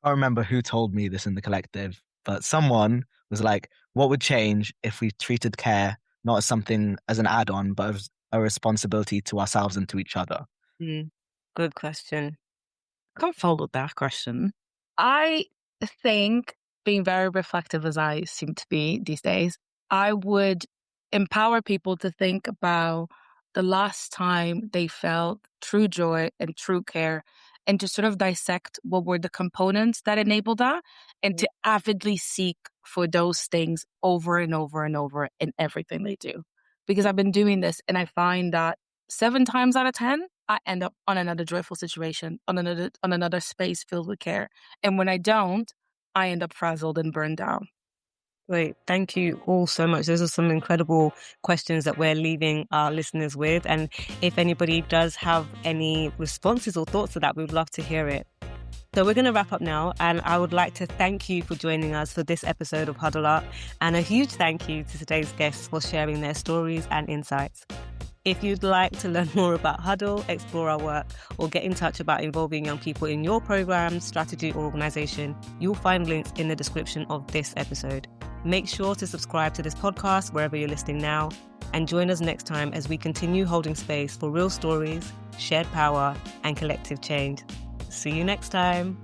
S3: I don't remember who told me this in the collective, but someone was like, what would change if we treated care not as something as an add-on, but as a responsibility to ourselves and to each other?
S1: Good question.
S4: I can't follow that question. I think, being very reflective as I seem to be these days, I would empower people to think about the last time they felt true joy and true care, and to sort of dissect what were the components that enabled that, and to avidly seek for those things over and over and over in everything they do. Because I've been doing this and I find that 7 times out of 10, I end up on another joyful situation, on another space filled with care. And when I don't, I end up frazzled and burned down.
S1: Great. Thank you all so much. Those are some incredible questions that we're leaving our listeners with. And if anybody does have any responses or thoughts to that, we would love to hear it. So we're going to wrap up now, and I would like to thank you for joining us for this episode of HUDL Up, and a huge thank you to today's guests for sharing their stories and insights. If you'd like to learn more about HUDL, explore our work, or get in touch about involving young people in your program, strategy, or organization, you'll find links in the description of this episode. Make sure to subscribe to this podcast wherever you're listening now, and join us next time as we continue holding space for real stories, shared power, and collective change. See you next time.